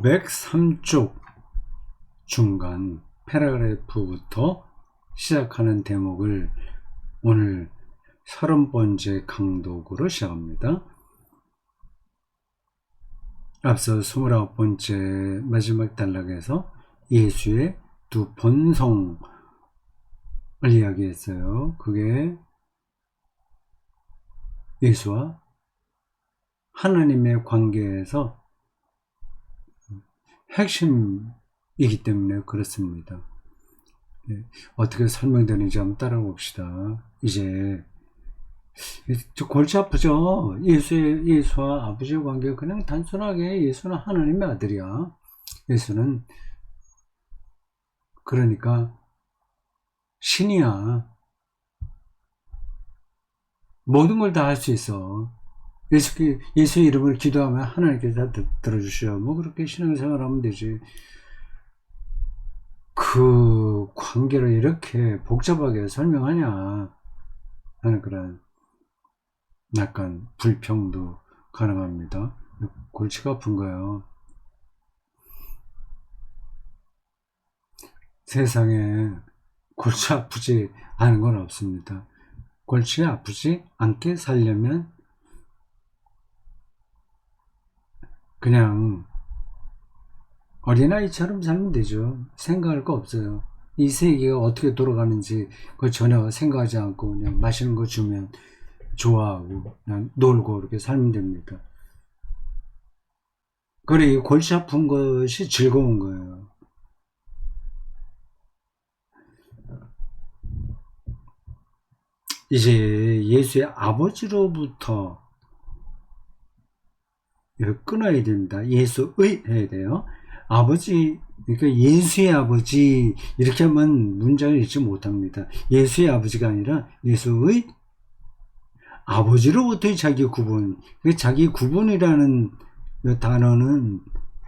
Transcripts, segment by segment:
503쪽 중간 패러그래프부터 시작하는 대목을 오늘 30번째 강독으로 시작합니다. 앞서 29번째 마지막 단락에서 예수의 두 본성을 이야기했어요. 그게 예수와 하나님의 관계에서 핵심이기 때문에 그렇습니다. 어떻게 설명되는지 한번 따라 봅시다. 이제 골치 아프죠. 예수와 아버지의 관계가 그냥 단순하게 예수는 하나님의 아들이야. 예수는 그러니까 신이야. 모든 걸 다 할 수 있어. 예수의 이름을 기도하면 하나님께서 다 들어주셔. 뭐 그렇게 신앙생활 하면 되지. 그 관계를 이렇게 복잡하게 설명하냐 하는 그런 약간 불평도 가능합니다. 골치가 아픈 거예요. 세상에 골치 아프지 않은 건 없습니다. 골치 아프지 않게 살려면 그냥 어린아이처럼 살면 되죠. 생각할 거 없어요. 이 세계가 어떻게 돌아가는지 그거 전혀 생각하지 않고 그냥 맛있는 거 주면 좋아하고 그냥 놀고 이렇게 살면 됩니다. 그래, 골치 아픈 것이 즐거운 거예요. 이제 예수의 아버지로부터 끊어야 됩니다. 예수의 해야 돼요. 아버지, 그러니까 예수의 아버지 이렇게 하면 문장을 읽지 못합니다. 예수의 아버지가 아니라 예수의 아버지로부터의 자기 구분. 자기 구분이라는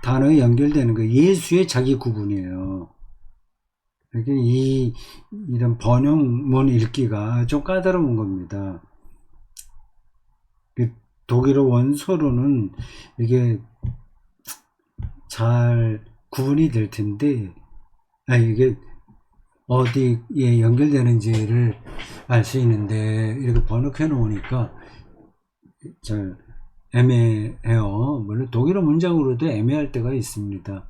단어에 연결되는 거예요. 예수의 자기 구분이에요. 이런 번역문 읽기가 좀 까다로운 겁니다. 독일어 원서로는 이게 잘 구분이 될 텐데, 이게 어디에 연결되는지를 알 수 있는데, 이렇게 번역해 놓으니까 잘 애매해요. 물론 독일어 문장으로도 애매할 때가 있습니다.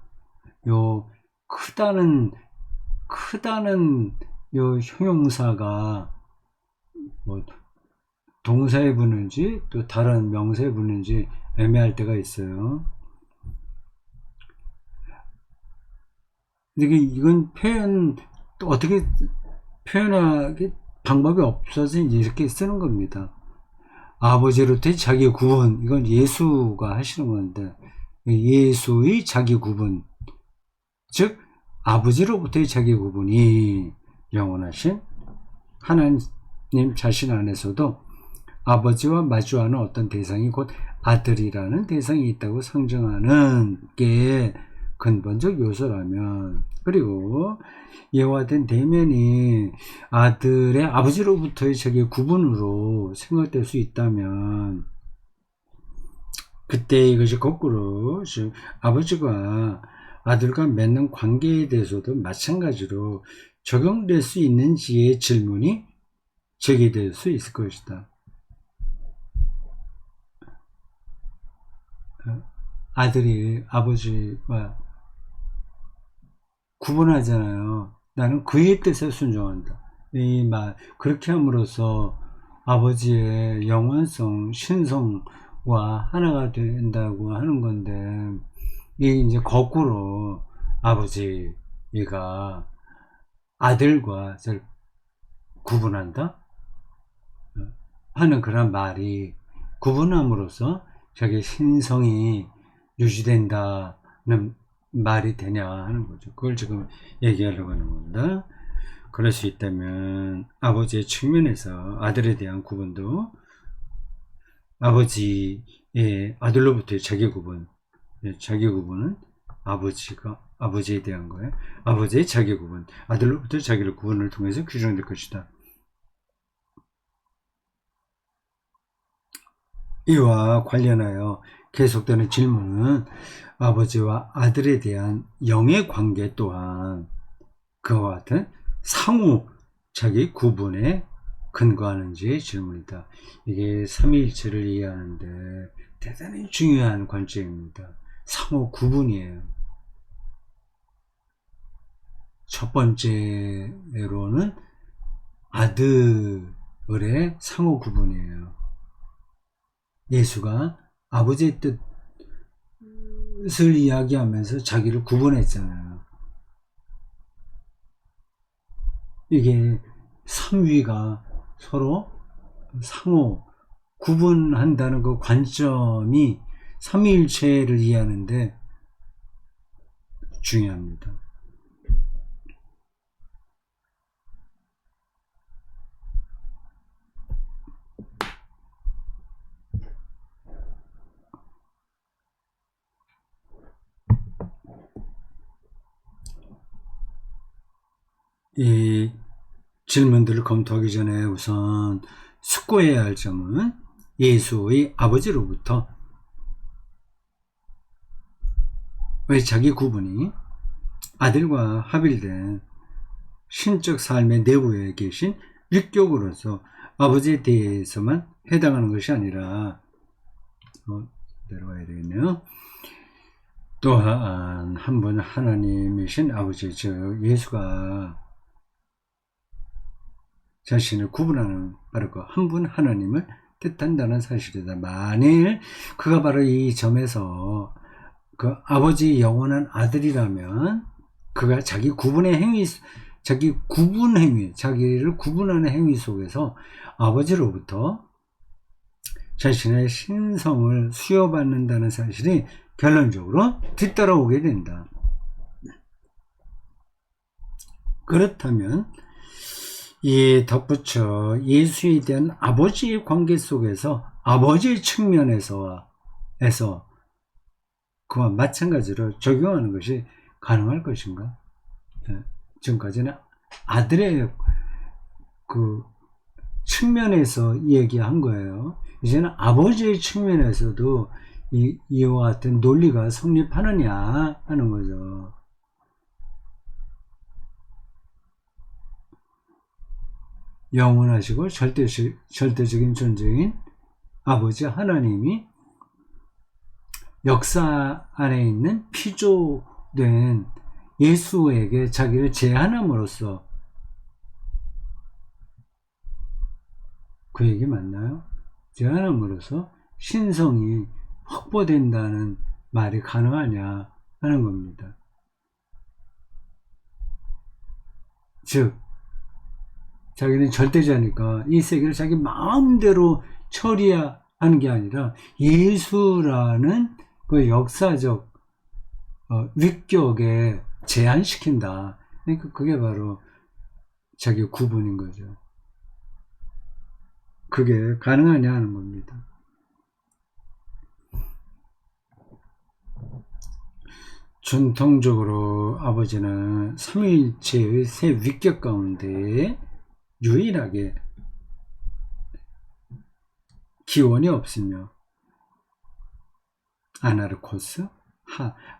크다는 요 형용사가 뭐 동사에 붙는지 또 다른 명사에 붙는지 애매할 때가 있어요. 근데 이건 어떻게 표현하기 방법이 없어서 이렇게 쓰는 겁니다. 아버지로부터의 자기 구분, 이건 예수가 하시는 건데, 예수의 자기 구분, 즉 아버지로부터의 자기 구분이 영원하신 하나님 자신 안에서도 아버지와 마주하는 어떤 대상이 곧 아들이라는 대상이 있다고 상정하는 게 근본적 요소라면, 그리고 이와 같은 대면이 아들의 아버지로부터의 자기 구분으로 생각될 수 있다면, 그때 이것이 거꾸로 즉 아버지가 아들과 맺는 관계에 대해서도 마찬가지로 적용될 수 있는지의 질문이 제기될 수 있을 것이다. 아들이 아버지와 구분하잖아요. 나는 그의 뜻에 순종한다. 이 말, 그렇게 함으로써 아버지의 영원성, 신성과 하나가 된다고 하는 건데, 이게 이제 거꾸로 아버지가 아들과 구분한다? 하는 그런 말이 구분함으로써 자기 신성이 유지된다는 말이 되냐 하는 거죠. 그걸 지금 얘기하려고 하는 겁니다. 그럴 수 있다면 아버지의 측면에서 아들에 대한 구분도 아버지의 아들로부터의 자기 구분은 아버지에 대한 거예요. 아버지의 자기 구분, 아들로부터 자기를 구분을 통해서 규정될 것이다. 이와 관련하여 계속되는 질문은 아버지와 아들에 대한 영의 관계 또한 그와 같은 상호 자기 구분에 근거하는지의 질문이다. 이게 삼위일체를 이해하는데 대단히 중요한 관점입니다. 상호 구분이에요. 첫 번째로는 아들의 상호 구분이에요. 예수가 아버지의 뜻을 이야기하면서 자기를 구분했잖아요. 이게 삼위가 서로 상호 구분한다는 그 관점이 삼위일체를 이해하는데 중요합니다. 이 질문들을 검토하기 전에 우선 숙고해야 할 점은 예수의 아버지로부터 왜 자기 구분이 아들과 합일된 신적 삶의 내부에 계신 위격으로서 아버지에 대해서만 해당하는 것이 아니라 내려와야 되겠네요. 또한 한 분 하나님이신 아버지 즉 예수가 자신을 구분하는 바로 그 한 분 하나님을 뜻한다는 사실이다. 만일 그가 바로 이 점에서 그 아버지의 영원한 아들이라면 그가 자기 구분의 행위, 자기 구분 행위, 자기를 구분하는 행위 속에서 아버지로부터 자신의 신성을 수여받는다는 사실이 결론적으로 뒤따라오게 된다. 그렇다면 이에 덧붙여 예수에 대한 아버지의 관계 속에서 아버지의 측면에서 그와 마찬가지로 적용하는 것이 가능할 것인가? 지금까지는 아들의 그 측면에서 얘기한 거예요. 이제는 아버지의 측면에서도 이와 같은 논리가 성립하느냐 하는 거죠. 영원하시고 절대적인 존재인 아버지 하나님이 역사 안에 있는 피조된 예수에게 자기를 제한함으로써 그 얘기 맞나요? 제한함으로써 신성이 확보된다는 말이 가능하냐 하는 겁니다. 즉 자기는 절대자니까 이 세계를 자기 마음대로 처리하는 게 아니라 예수라는 그 역사적 위격에 제한시킨다. 그러니까 그게 바로 자기 구분인 거죠. 그게 가능하냐 하는 겁니다. 전통적으로 아버지는 삼위일체의 세 위격 가운데 유일하게 기원이 없으며 아나르코스,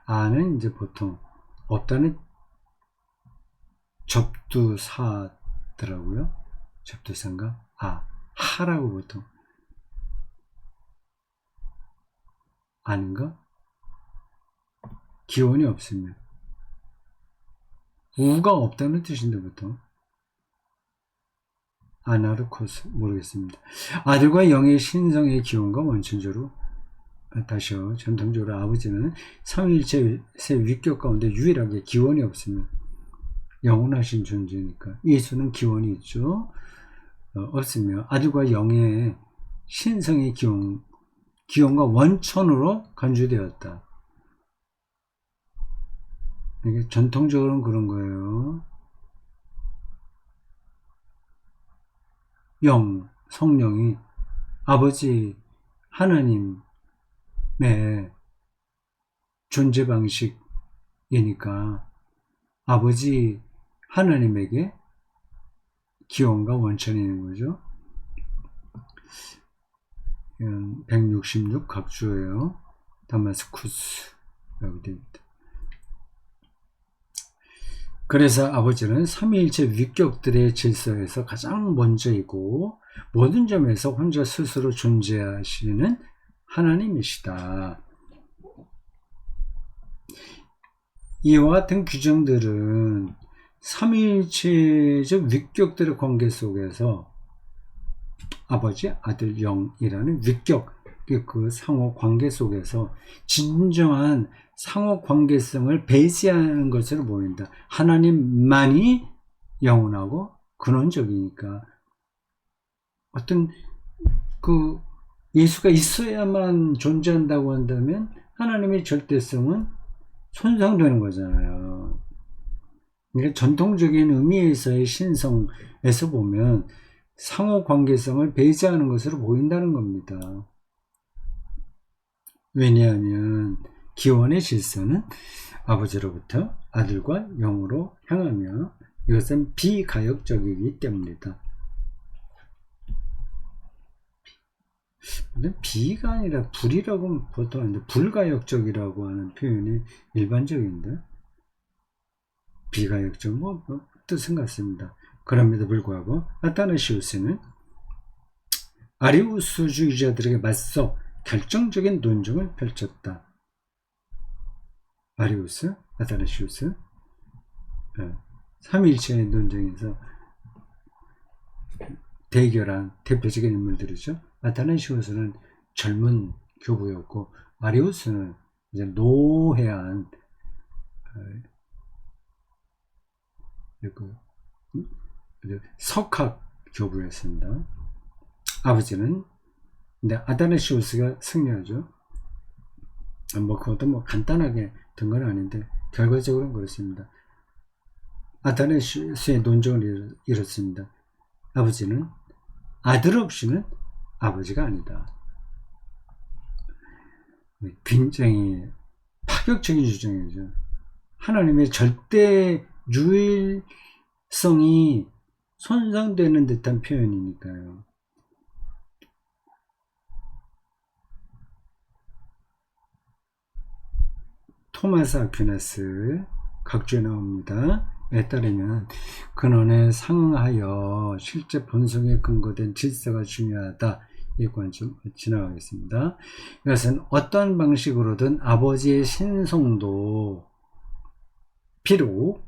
아는 이제 보통 없다는 접두사더라고요. 접두사인가? 하라고 보통 아닌가? 기원이 없으면 우가 없다는 뜻인데 보통 아나르코스 모르겠습니다. 아들과 영의 신성의 기원과 원천적으로 다시요. 전통적으로 아버지는 삼위일체 세 위격 가운데 유일하게 기원이 없으면 영원하신 존재니까 예수는 기원이 있죠. 없으며 아들과 영의 신성의 기원과 원천으로 간주되었다. 이게 전통적으로는 그런 거예요. 성령이 아버지 하나님의 존재 방식이니까 아버지 하나님에게 기원과 원천이 있는 거죠. 166 각주예요. 다마스쿠스라고 됩니다. 그래서 아버지는 삼위일체 위격들의 질서에서 가장 먼저이고 모든 점에서 혼자 스스로 존재하시는 하나님이시다. 이와 같은 규정들은 삼위일체적 위격들의 관계 속에서 아버지, 아들, 영이라는 위격, 그 상호 관계 속에서 진정한 상호 관계성을 배제하는 것으로 보인다. 하나님만이 영원하고 근원적이니까 어떤 그 예수가 있어야만 존재한다고 한다면 하나님의 절대성은 손상되는 거잖아요. 그러니까 전통적인 의미에서의 신성에서 보면 상호 관계성을 배제하는 것으로 보인다는 겁니다. 왜냐하면 기원의 질서는 아버지로부터 아들과 영으로 향하며 이것은 비가역적이기 때문이다. 비가 아니라 불이라고 보통 하는데 불가역적이라고 하는 표현이 일반적인데 비가역적 뭐 뜻은 같습니다. 그럼에도 불구하고 아타나시우스는 아리우스주의자들에게 맞서 결정적인 논쟁을 펼쳤다. 아리우스, 아타나시우스 삼위일체의 논쟁에서 대결한 대표적인 인물들이죠. 아타나시우스는 젊은 교부였고 아리우스는 이제 노회한 석학 교부였습니다. 아버지는 근데 아타나시우스가 승리하죠. 뭐 그것도 뭐 간단하게 된 건 아닌데 결과적으로는 그렇습니다. 아타나시우스의 논쟁을 이뤘습니다. 아버지는 아들 없이는 아버지가 아니다. 굉장히 파격적인 주장이죠. 하나님의 절대 유일성이 손상되는 듯한 표현이니까요. 토마스 아퀴나스 각주에 나옵니다. 에 따르면 근원에 상응하여 실제 본성에 근거된 질서가 중요하다. 이 관점 지나가겠습니다. 이것은 어떤 방식으로든 아버지의 신성도 비록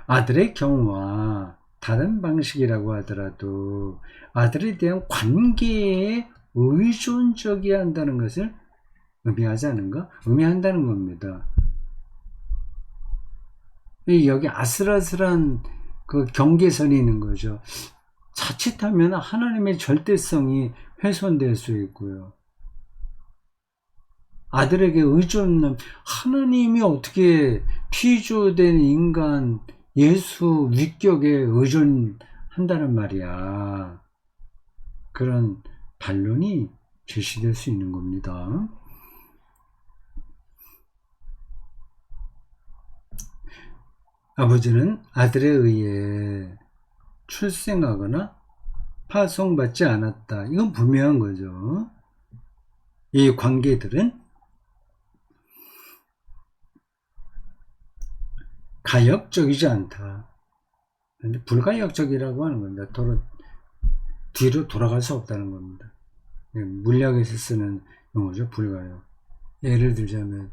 아들의 경우와 다른 방식이라고 하더라도 아들에 대한 관계에 의존적이어야 한다는 것을 의미하지 않은가? 의미한다는 겁니다. 여기 아슬아슬한 그 경계선이 있는 거죠. 자칫하면 하나님의 절대성이 훼손될 수 있고요. 아들에게 의존, 하나님이 어떻게 피조된 인간 예수 위격에 의존한다는 말이야. 그런 반론이 제시될 수 있는 겁니다. 아버지는 아들에 의해 출생하거나 파송받지 않았다. 이건 분명한 거죠. 이 관계들은 가역적이지 않다. 불가역적이라고 하는 겁니다. 뒤로 돌아갈 수 없다는 겁니다. 물리학에서 쓰는 용어죠. 불가역. 예를 들자면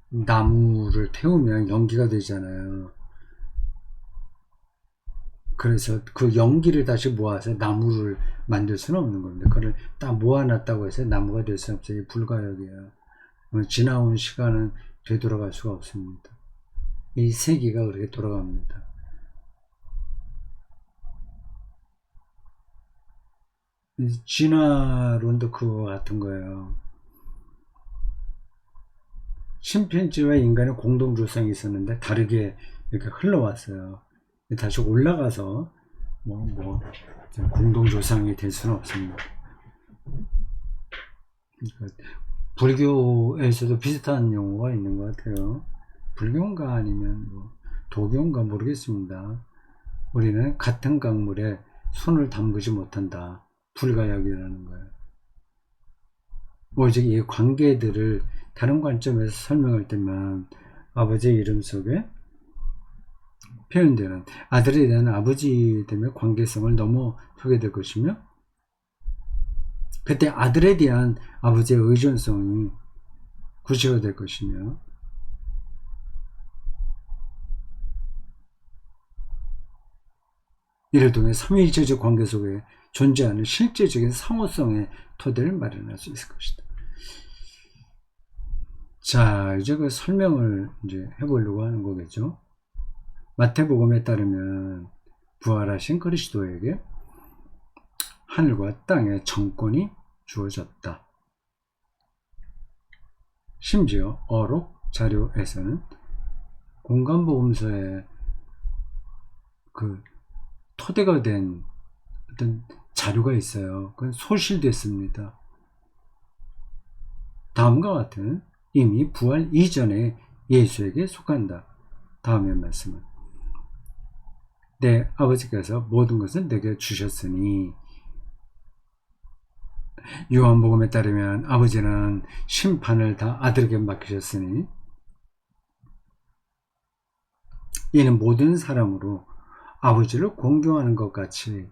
나무를 태우면 연기가 되잖아요. 그래서 그 연기를 다시 모아서 나무를 만들 수는 없는 겁니다. 그걸 딱 모아놨다고 해서 나무가 될 수는 없어요. 불가역이야. 지나온 시간은 되돌아갈 수가 없습니다. 이 세계가 그렇게 돌아갑니다. 진화론도 그거 같은 거예요. 침팬지와 인간의 공동조상이 있었는데 다르게 이렇게 흘러왔어요. 다시 올라가서 공동조상이 될 수는 없습니다. 그러니까 불교에서도 비슷한 용어가 있는 것 같아요. 불교인가 아니면 도교인가 모르겠습니다. 우리는 같은 강물에 손을 담그지 못한다. 불가역이라는 거예요. 오직 이 관계들을 다른 관점에서 설명할 때만 아버지의 이름 속에 표현되는 아들에 대한 아버지 때문에 관계성을 넘어서게 될 것이며, 그때 아들에 대한 아버지의 의존성이 구체가 될 것이며, 이를 통해 삼위일체적 관계 속에 존재하는 실제적인 상호성의 토대를 마련할 수 있을 것이다. 자, 이제 그 설명을 이제 해보려고 하는 거겠죠. 마태복음에 따르면 부활하신 그리스도에게 하늘과 땅의 정권이 주어졌다. 심지어 어록 자료에서는 공간복음서에 그 토대가 된 어떤 자료가 있어요. 그건 소실됐습니다. 다음과 같은 이미 부활 이전에 예수에게 속한다. 다음의 말씀은 내 아버지께서 모든 것을 내게 주셨으니, 요한복음에 따르면 아버지는 심판을 다 아들에게 맡기셨으니 이는 모든 사람으로 아버지를 공경하는 것 같이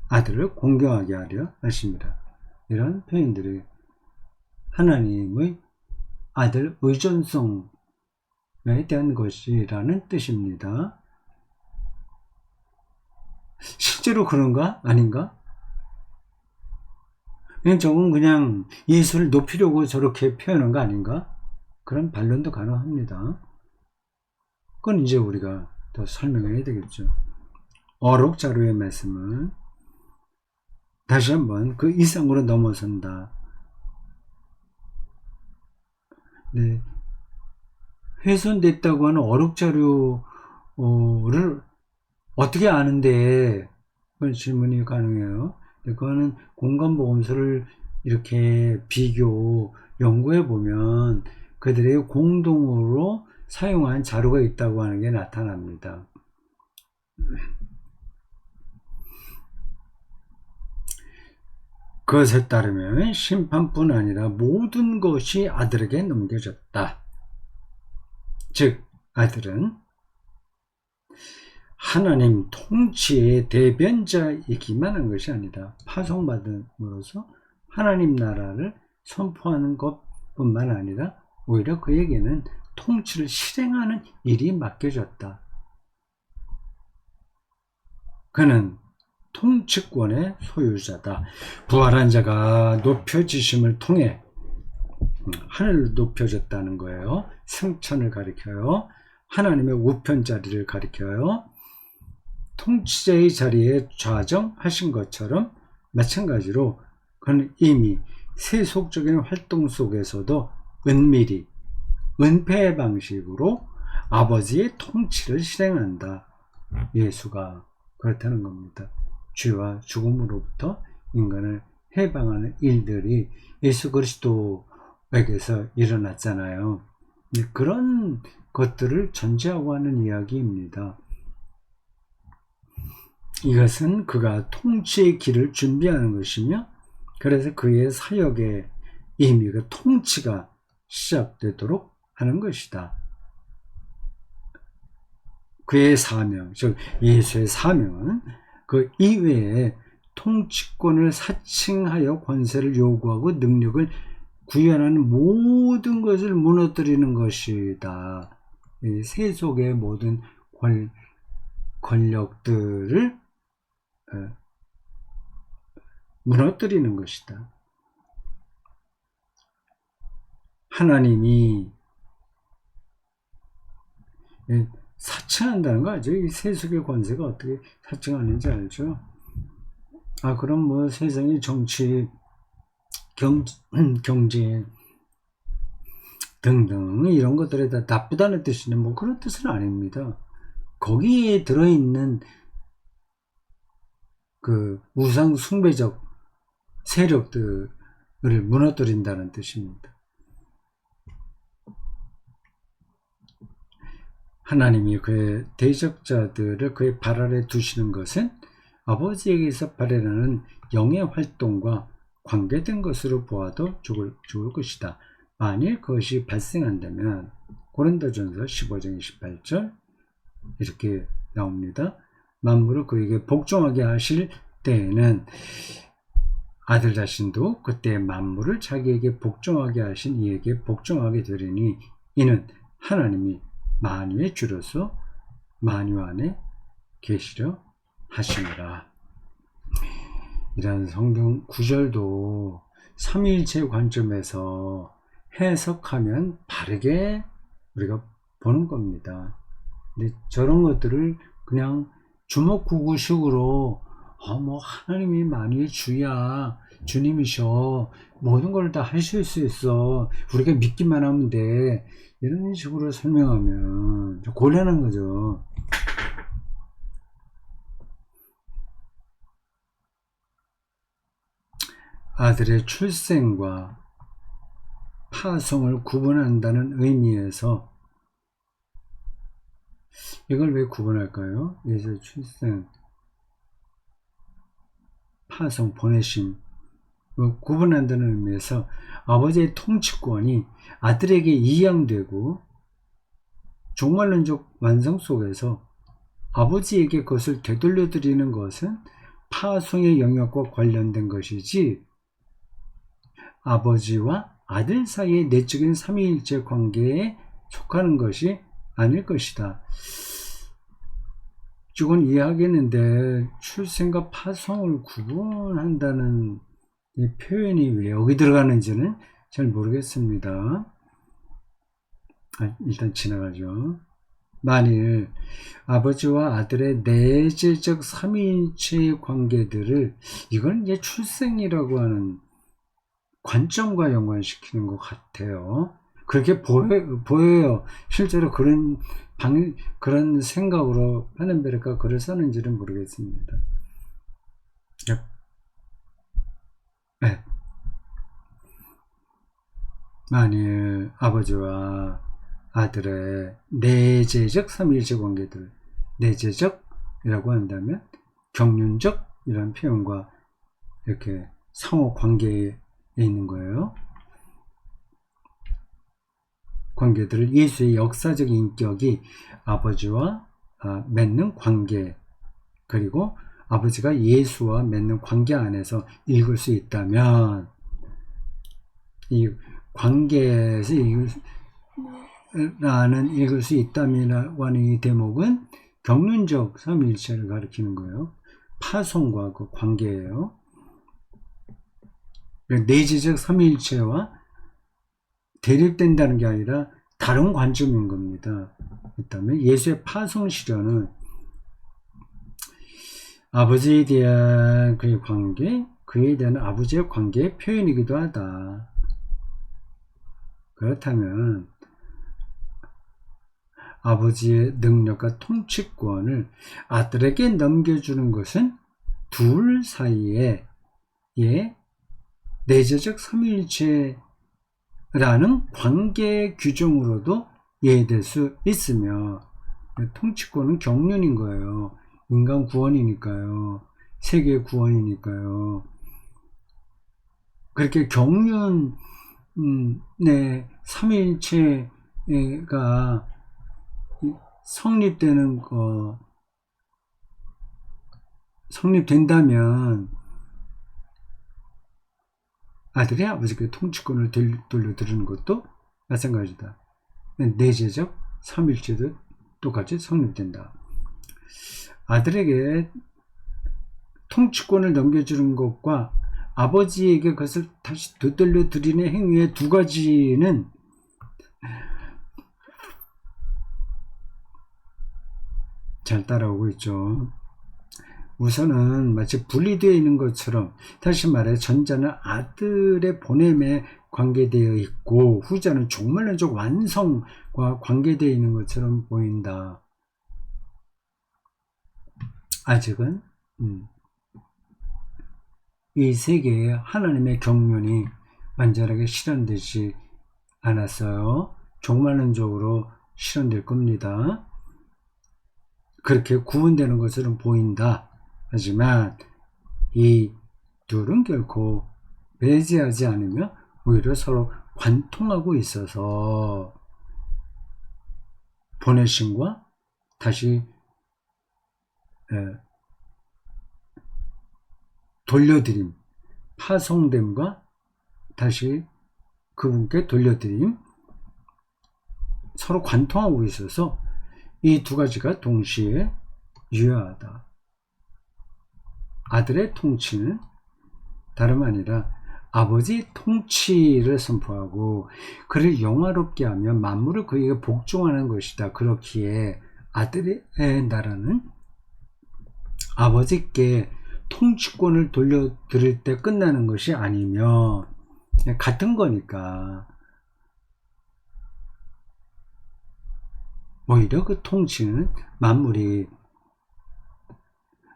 아들을 공경하게 하려 하십니다. 이런 표현들이 하나님의 아들 의존성에 대한 것이라는 뜻입니다. 실제로 그런가? 아닌가? 그냥 저건 그냥 예수를 높이려고 저렇게 표현한 거 아닌가? 그런 반론도 가능합니다. 그건 이제 우리가 더 설명해야 되겠죠. 어록 자료의 말씀은 다시 한번 그 이상으로 넘어선다. 네, 훼손됐다고 하는 어록 자료를 어떻게 아는데, 그런 질문이 가능해요. 그거는 공간보험서를 이렇게 비교 연구해 보면 그들의 공동으로 사용한 자료가 있다고 하는 게 나타납니다. 그것에 따르면 심판뿐 아니라 모든 것이 아들에게 넘겨졌다. 즉 아들은 하나님 통치의 대변자이기만 한 것이 아니라 파송받음으로써 하나님 나라를 선포하는 것뿐만 아니라 오히려 그에게는 통치를 실행하는 일이 맡겨졌다. 그는 통치권의 소유자다. 부활한 자가 높여지심을 통해 하늘로 높여졌다는 거예요. 승천을 가리켜요. 하나님의 우편 자리를 가리켜요. 통치자의 자리에 좌정하신 것처럼 마찬가지로 그는 이미 세속적인 활동 속에서도 은밀히 은폐의 방식으로 아버지의 통치를 실행한다. 예수가 그렇다는 겁니다. 죄와 죽음으로부터 인간을 해방하는 일들이 예수 그리스도에게서 일어났잖아요. 그런 것들을 전제하고 하는 이야기입니다. 이것은 그가 통치의 길을 준비하는 것이며, 그래서 그의 사역의 이미 그 통치가 시작되도록 하는 것이다. 그의 사명, 즉 예수의 사명은 그 이외에 통치권을 사칭하여 권세를 요구하고 능력을 구현하는 모든 것을 무너뜨리는 것이다. 세속의 모든 권력들을 무너뜨리는 것이다. 하나님이 사칭한다는 거 알죠? 이 세속의 권세가 어떻게 사칭하는지 알죠? 그럼 뭐 세상의 정치, 경제 등등 이런 것들에 다 나쁘다는 뜻이는 뭐 그런 뜻은 아닙니다. 거기에 들어있는 그 우상 숭배적 세력들을 무너뜨린다는 뜻입니다. 하나님이 그의 대적자들을 그의 발 아래 두시는 것은 아버지에게서 발현하는 영의 활동과 관계된 것으로 보아도 좋을 것이다. 만일 그것이 발생한다면 고린도전서 15장 28절 이렇게 나옵니다. 만물을 그에게 복종하게 하실 때에는 아들 자신도 그때 만물을 자기에게 복종하게 하신 이에게 복종하게 되리니 이는 하나님이 만유의 주로서 만유 안에 계시려 하시니라. 이런 성경 구절도 삼위일체 관점에서 해석하면 바르게 우리가 보는 겁니다. 근데 저런 것들을 그냥 주먹구구식으로 뭐 하나님이 만유의 주야, 주님이셔, 모든 걸 다 하실 수 있어, 우리가 믿기만 하면 돼, 이런 식으로 설명하면 좀 곤란한 거죠. 아들의 출생과 파송을 구분한다는 의미에서 이걸 왜 구분할까요? 예수의 출생, 파송, 보내심, 구분한다는 의미에서 아버지의 통치권이 아들에게 이양되고 종말론적 완성 속에서 아버지에게 그것을 되돌려 드리는 것은 파송의 영역과 관련된 것이지 아버지와 아들 사이의 내적인 삼위일체 관계에 속하는 것이 아닐 것이다. 이건 이해하겠는데 출생과 파송을 구분한다는 이 표현이 왜 여기 들어가는지는 잘 모르겠습니다. 일단 지나가죠. 만일 아버지와 아들의 내재적 삼위일체의 관계들을 이건 이제 출생이라고 하는 관점과 연관시키는 것 같아요. 그렇게 보여요. 실제로 그런 생각으로 하는베르가 글을 썼는지는 모르겠습니다. 네. 만일 아버지와 아들의 내재적 삼위일체 관계들, 내재적이라고 한다면 경륜적이라는 표현과 이렇게 상호 관계에 있는 거예요. 관계들을 예수의 역사적 인격이 아버지와 맺는 관계, 그리고 아버지가 예수와 맺는 관계 안에서 읽을 수 있다면 이 관계에서 읽을 수 있다면이라고 하는 이 대목은 경륜적 삼위일체를 가리키는 거예요. 파송과 그 관계예요. 내재적 삼위일체와 대립된다는 게 아니라 다른 관점인 겁니다. 그다음에 예수의 파송 시련은 아버지에 대한 그의 관계, 그에 대한 아버지의 관계의 표현이기도 하다. 그렇다면 아버지의 능력과 통치권을 아들에게 넘겨주는 것은 둘 사이에 내재적 삼위일체라는 관계 규정으로도 이해될 수 있으며, 통치권은 경륜인 거예요. 인간 구원이니까요. 세계 구원이니까요. 그렇게 경륜의 삼위일체가 성립된다면 아들이 아버지께 통치권을 돌려드리는 것도 마찬가지다. 내재적 삼위일체도 똑같이 성립된다. 아들에게 통치권을 넘겨주는 것과 아버지에게 그것을 다시 되돌려 드리는 행위의 두 가지는 잘 따라오고 있죠. 우선은 마치 분리되어 있는 것처럼, 다시 말해 전자는 아들의 보냄에 관계되어 있고 후자는 종말론적 완성과 관계되어 있는 것처럼 보인다. 아직은 이 세계에 하나님의 경륜이 완전하게 실현되지 않았어요. 종말론적으로 실현될 겁니다. 그렇게 구분되는 것처럼 보인다. 하지만 이 둘은 결코 배제하지 않으며 오히려 서로 관통하고 있어서 보내심과 다시 돌려드림, 파송됨과 다시 그분께 돌려드림, 서로 관통하고 있어서 이 두 가지가 동시에 유효하다. 아들의 통치는 다름 아니라 아버지 통치를 선포하고 그를 영화롭게 하며 만물을 그에게 복종하는 것이다. 그렇기에 아들의 나라는 아버지께 통치권을 돌려드릴 때 끝나는 것이 아니며 같은 거니까 오히려 그 통치는 만물이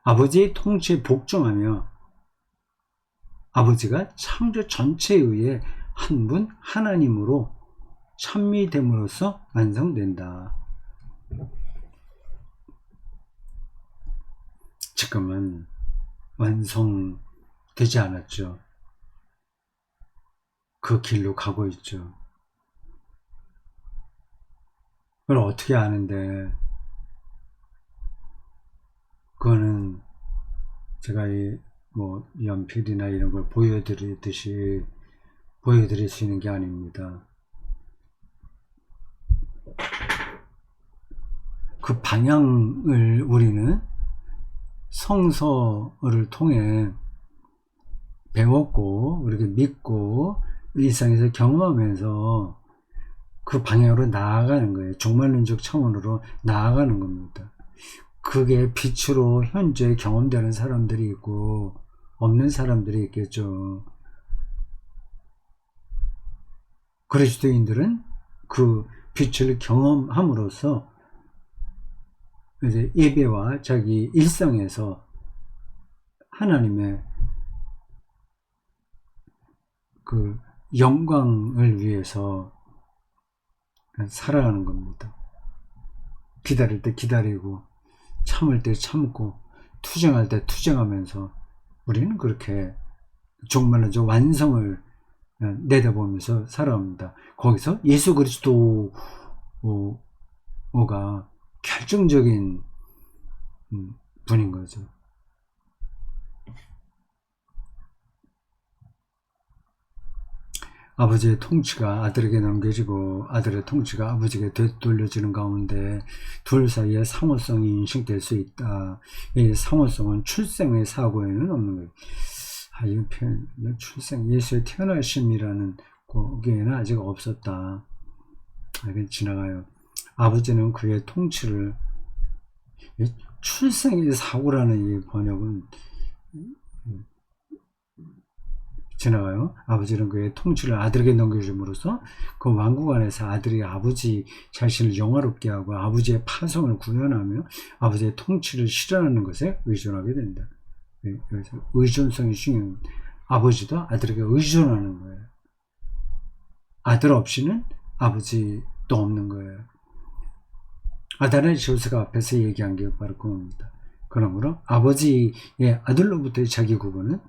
아버지의 통치에 복종하며 아버지가 창조 전체에 의해 한 분 하나님으로 찬미됨으로써 완성된다. 지금은 완성되지 않았죠. 그 길로 가고 있죠. 그걸 어떻게 아는데, 그거는 제가 연필이나 이런 걸 보여드리듯이 보여드릴 수 있는 게 아닙니다. 그 방향을 우리는 성서를 통해 배웠고 그렇게 믿고 일상에서 경험하면서 그 방향으로 나아가는 거예요. 종말론적 차원으로 나아가는 겁니다. 그게 빛으로 현재 경험되는 사람들이 있고 없는 사람들이 있겠죠. 그리스도인들은 그 빛을 경험함으로써 이제 예배와 자기 일상에서 하나님의 그 영광을 위해서 살아가는 겁니다. 기다릴 때 기다리고 참을 때 참고 투쟁할 때 투쟁하면서 우리는 그렇게 정말로 완성을 내다보면서 살아갑니다. 거기서 예수 그리스도가 결정적인 분인 거죠. 아버지의 통치가 아들에게 넘겨지고 아들의 통치가 아버지에게 되돌려지는 가운데 둘 사이에 상호성이 인식될 수 있다. 이 상호성은 출생의 사고에는 없는 거예요. 이 표현, 출생, 예수의 태어나심이라는 거기에는 아직 없었다. 이건 지나가요. 아버지는 그의 통치를, 출생의 사고라는 이 번역은 지나가요. 아버지는 그의 통치를 아들에게 넘겨줌으로써 그 왕국 안에서 아들이 아버지 자신을 영화롭게 하고 아버지의 파송을 구현하며 아버지의 통치를 실현하는 것에 의존하게 된다. 그래서 의존성이 중요한, 아버지도 아들에게 의존하는 거예요. 아들 없이는 아버지도 없는 거예요. 아다나의 조세가 앞에서 얘기한 게 바로 그겁니다. 그러므로 아버지의 아들로부터의 자기 구분은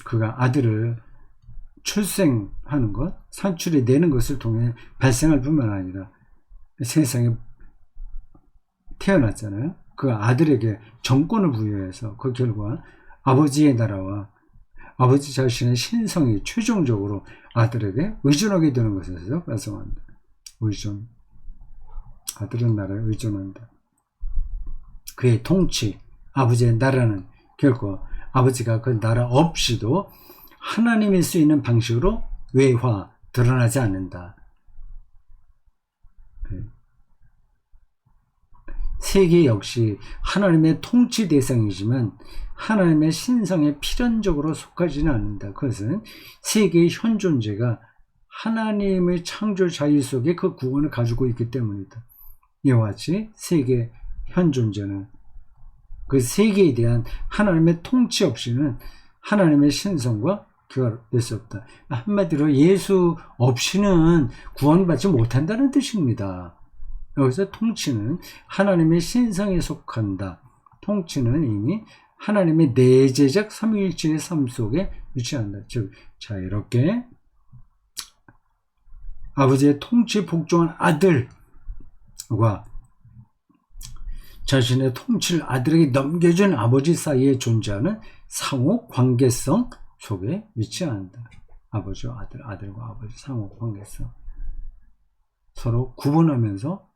그가 아들을 출생하는 것, 산출해 내는 것을 통해 발생할 뿐만 아니라 세상에 태어났잖아요. 그 아들에게 정권을 부여해서 그 결과 아버지의 나라와 아버지 자신의 신성이 최종적으로 아들에게 의존하게 되는 것에서 발생한다. 의존. 아들은 나라에 의존한다. 그의 통치, 아버지의 나라는 결코 아버지가 그 나라 없이도 하나님일 수 있는 방식으로 외화, 드러나지 않는다. 세계 역시 하나님의 통치 대상이지만 하나님의 신성에 필연적으로 속하지는 않는다. 그것은 세계의 현 존재가 하나님의 창조 자유 속에 그 구원을 가지고 있기 때문이다. 이와 같이 세계 현 존재는 그 세계에 대한 하나님의 통치 없이는 하나님의 신성과 교합될 수 없다. 한마디로 예수 없이는 구원받지 못한다는 뜻입니다. 여기서 통치는 하나님의 신성에 속한다. 통치는 이미 하나님의 내재적 삼위일체의 삶 속에 위치한다. 즉, 자, 이렇게 아버지의 통치에 복종한 아들과 자신의 통치를 아들에게 넘겨준 아버지 사이에 존재하는 상호 관계성 속에 위치한다. 아버지와 아들, 아들과 아버지 상호 관계성. 서로 구분하면서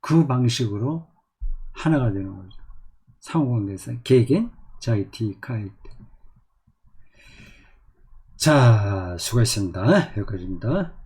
그 방식으로 하나가 되는 거죠. 상호 관계성. 개겐, 자이티, 카이트. 자, 수고했습니다. 여기까지입니다.